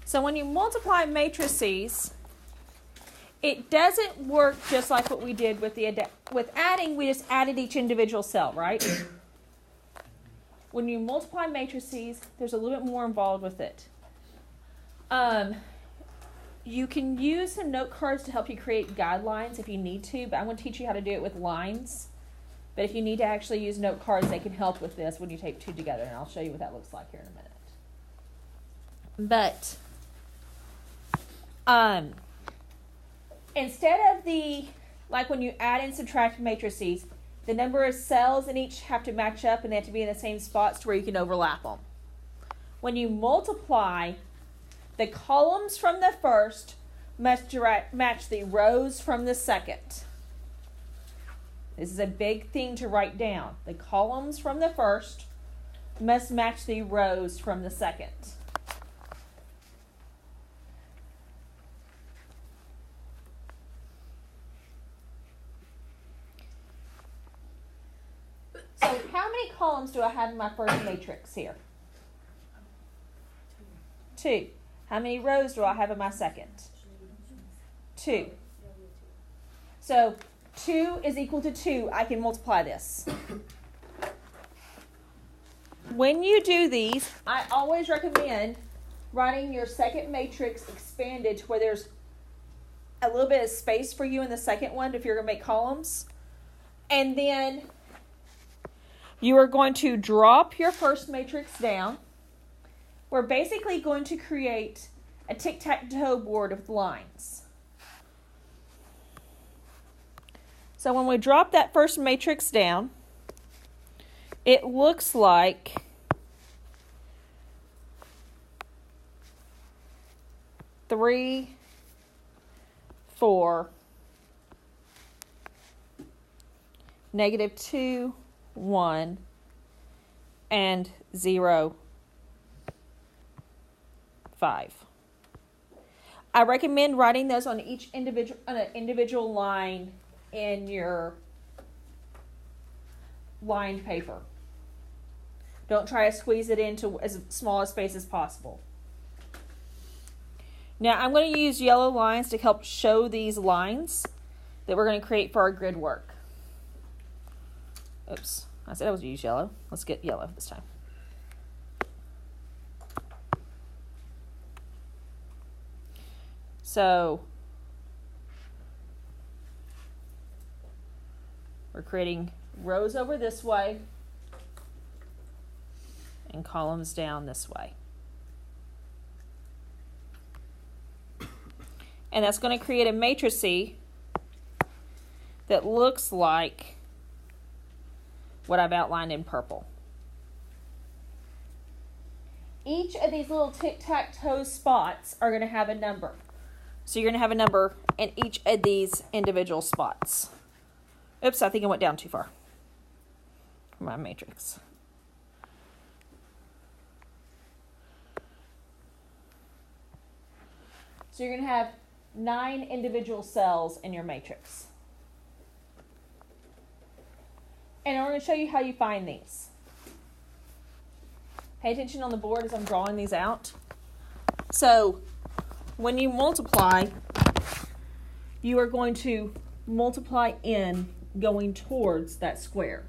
So when you multiply matrices, it doesn't work just like what we did with with adding. We just added each individual cell, right? When you multiply matrices, there's a little bit more involved with it. You can use some note cards to help you create guidelines if you need to, but I'm going to teach you how to do it with lines. But if you need to actually use note cards, they can help with this when you take two together, and I'll show you what that looks like here in a minute. But instead of like when you add and subtract matrices, the number of cells in each have to match up and they have to be in the same spots to where you can overlap them. When you multiply, the columns from the first must match the rows from the second. This is a big thing to write down. The columns from the first must match the rows from the second. So how many columns do I have in my first matrix here? 2. How many rows do I have in my second? 2. So 2 is equal to 2. I can multiply this. When you do these, I always recommend writing your second matrix expanded to where there's a little bit of space for you in the second one if you're going to make columns. And then you are going to drop your first matrix down. We're basically going to create a tic-tac-toe board of lines. So when we drop that first matrix down, it looks like three, 4, -2, 1, and 0, 5. I recommend writing those on an individual line in your lined paper. Don't try to squeeze it into as small a space as possible. Now I'm going to use yellow lines to help show these lines that we're going to create for our grid work. Oops, I said I was going to use yellow. Let's get yellow this time. So we're creating rows over this way and columns down this way. And that's going to create a matrix that looks like what I've outlined in purple. Each of these little tic-tac-toe spots are going to have a number. So you're going to have a number in each of these individual spots. Oops, I think I went down too far for my matrix. So you're going to have 9 individual cells in your matrix. And I'm going to show you how you find these. Pay attention on the board as I'm drawing these out. So when you multiply, you are going to multiply in going towards that square.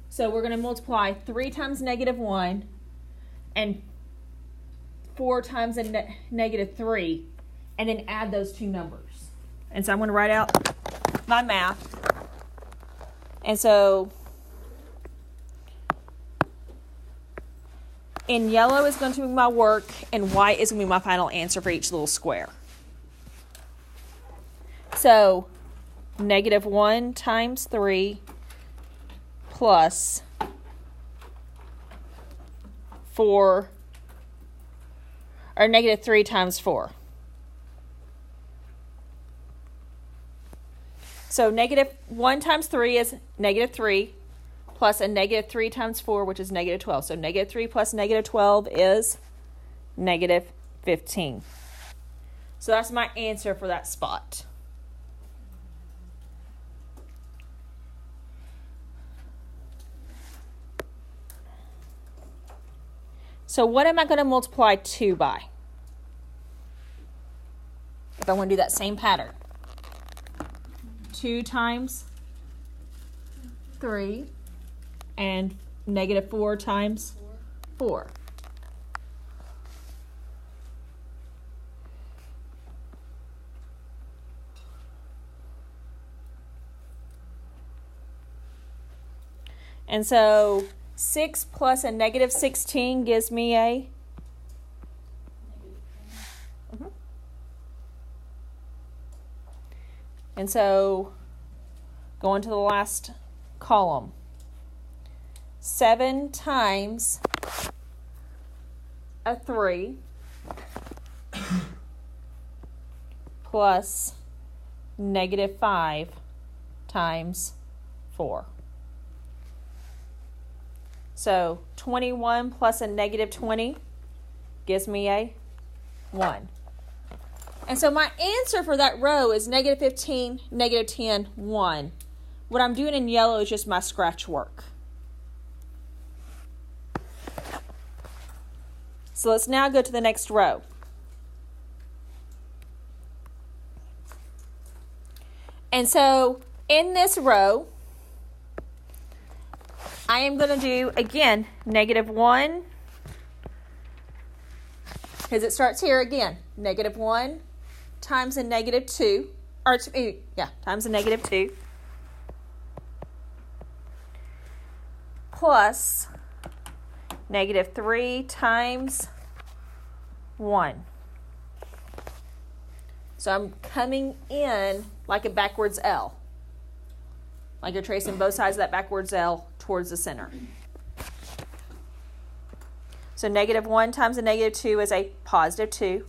So we're going to multiply 3 times -1 and 4 times a -3, and then add those two numbers. And so I'm going to write out my math. And so in yellow is going to be my work, and white is going to be my final answer for each little square. So -1 times 3 plus 4, or -3 times 4. So -1 times 3 is -3, plus a -3 times 4, which is -12. So -3 plus -12 is -15. So that's my answer for that spot. So what am I going to multiply 2 by? if I want to do that same pattern. 2 times 3 and negative 4 times 4. And so 6 plus a negative 16 gives me a And so going to the last column. 7 times a 3 plus negative 5 times 4. So 21 plus a negative 20 gives me a 1. And so my answer for that row is negative 15, negative 10, 1. What I'm doing in yellow is just my scratch work. So let's now go to the next row. And so in this row, I am going to do, again, negative 1, because it starts here again. Negative 1 times a negative 2, times a negative 2, plus negative 3 times 1. So I'm coming in like a backwards L. Like you're tracing both sides of that backwards L towards the center. So negative 1 times a negative 2 is a positive 2.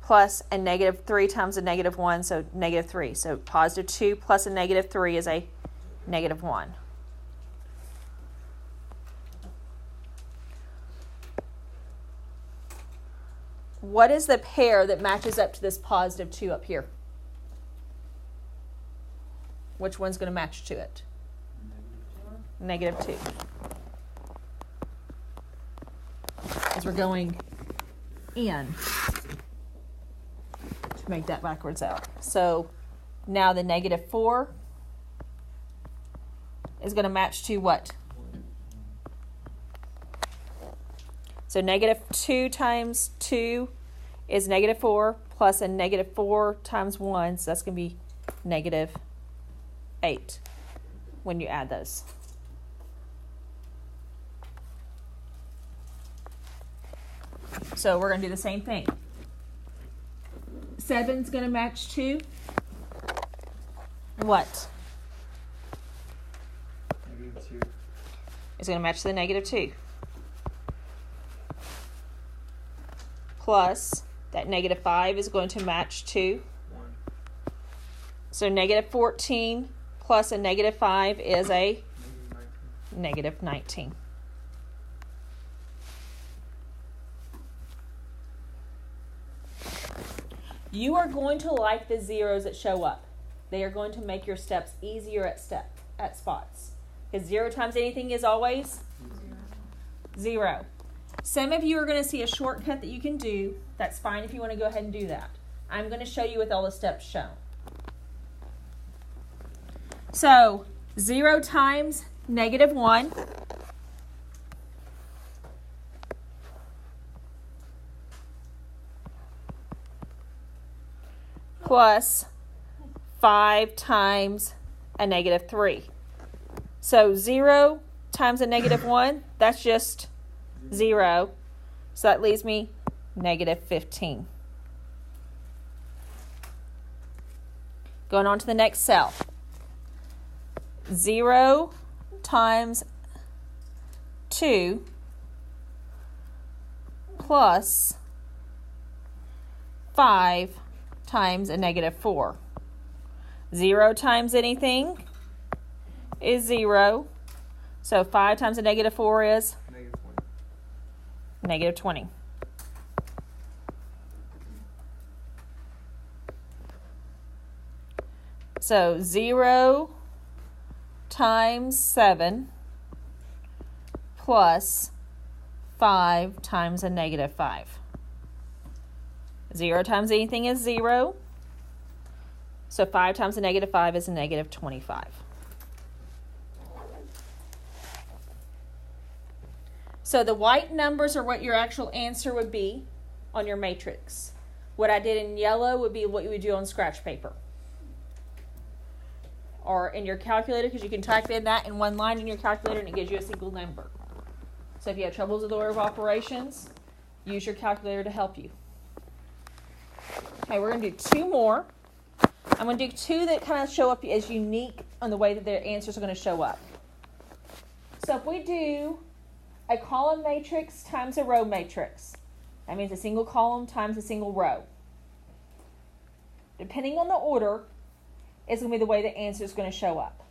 Plus a negative 3 times a negative 1, so negative 3. So positive 2 plus a negative 3 is a negative 1. What is the pair that matches up to this positive 2 up here? Which one's going to match to it? Negative 2. As we're going in to make that backwards out. So now the negative 4 is going to match to what? So negative 2 times 2 is negative 4 plus a negative 4 times 1. So that's going to be negative 8 when you add those. So we're going to do the same thing. 7's going to match to what? Negative 2. It's going to match the negative 2. Plus, that negative 5 is going to match to 1. So negative 14 plus a negative 5 is a negative 19. You are going to like the zeros that show up. They are going to make your steps easier at spots. Because 0 times anything is always 0. Some of you are going to see a shortcut that you can do. That's fine if you want to go ahead and do that. I'm going to show you with all the steps shown. So 0 times negative 1 plus 5 times a negative 3. So 0 times a negative 1, that's just 0. So that leaves me negative 15. Going on to the next cell. 0 times 2 plus 5 times a negative 4. 0 times anything is 0. So 5 times a negative 4 is negative 20. So 0 times 7 plus 5 times a negative 5. 0 times anything is 0. So 5 times a negative 5 is a negative 25. So the white numbers are what your actual answer would be on your matrix. What I did in yellow would be what you would do on scratch paper. Or in your calculator, because you can type in that in one line in your calculator and it gives you a single number. So if you have troubles with the order of operations, use your calculator to help you. Okay, we're going to do 2 more. I'm going to do 2 that kind of show up as unique on the way that their answers are going to show up. So if we do a column matrix times a row matrix, that means a single column times a single row. Depending on the order, it's going to be the way the answer is going to show up.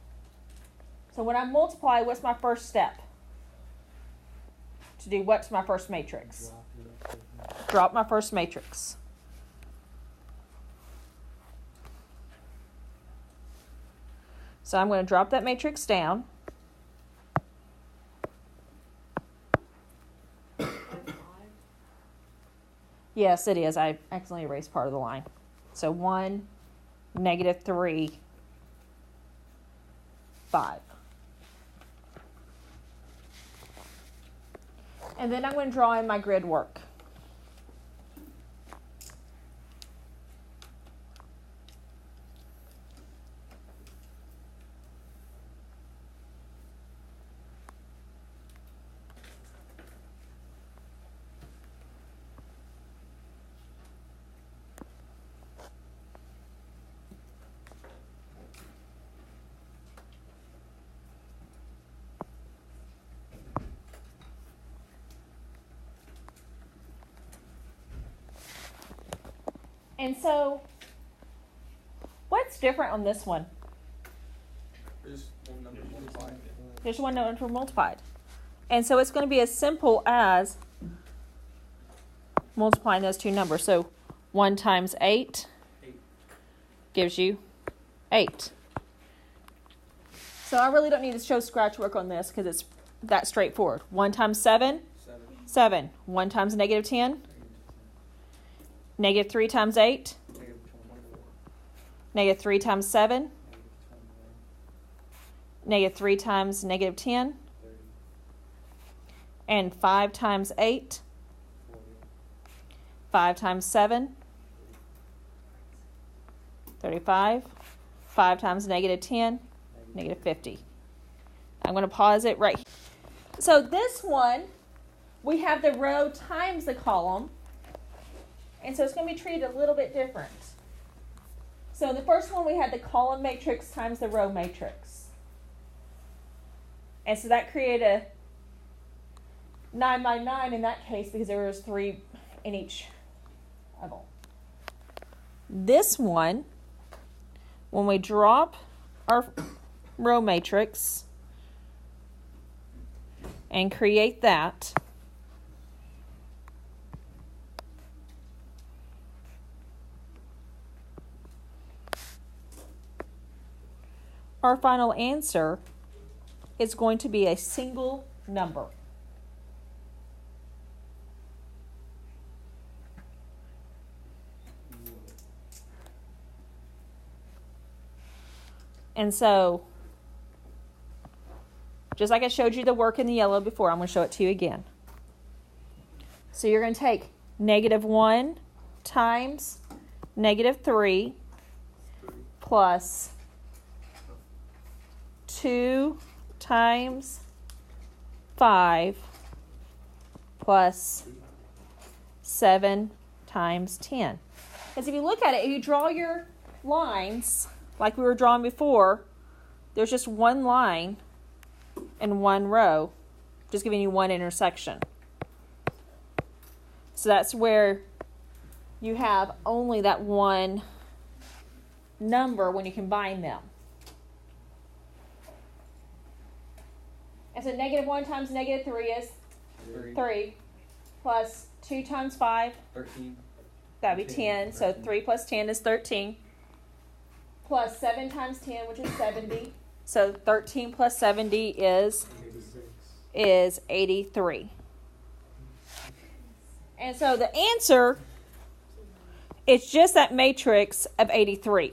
So when I multiply, what's my first step? To do what's my first matrix? Drop my first matrix. So I'm going to drop that matrix down. Yes, it is. I accidentally erased part of the line. So 1, negative 3, 5. And then I'm going to draw in my grid work. And so, what's different on this one? There's one number multiplied. There's one number multiplied. And so it's going to be as simple as multiplying those 2 numbers. So 1 times 8 gives you 8. So I really don't need to show scratch work on this because it's that straightforward. 1 times 7? 7. 1 times negative 10? Negative 3 times 8? Negative 3 times 7? Negative 3 times negative 10? And 5 times 8? 5 times 7? 35. 5 times negative 10? Negative 50. I'm going to pause it right here. So this one, we have the row times the column. And so it's going to be treated a little bit different. So in the first one, we had the column matrix times the row matrix. And so that created a 9 by 9 in that case because there was 3 in each of them. This one, when we drop our row matrix and create that, our final answer is going to be a single number. And so, just like I showed you the work in the yellow before, I'm going to show it to you again. So you're going to take negative 1 times negative 3 plus 2 times 5 plus 7 times 10. Because if you look at it, if you draw your lines like we were drawing before, there's just one line and one row, just giving you one intersection. So that's where you have only that one number when you combine them. And so negative 1 times negative 3 is 3 plus 2 times 5, 13. that would be 10. So 3 plus 10 is 13. Plus 7 times 10, which is 70. So 13 plus 70 is 83. And so the answer It's just that matrix of 83.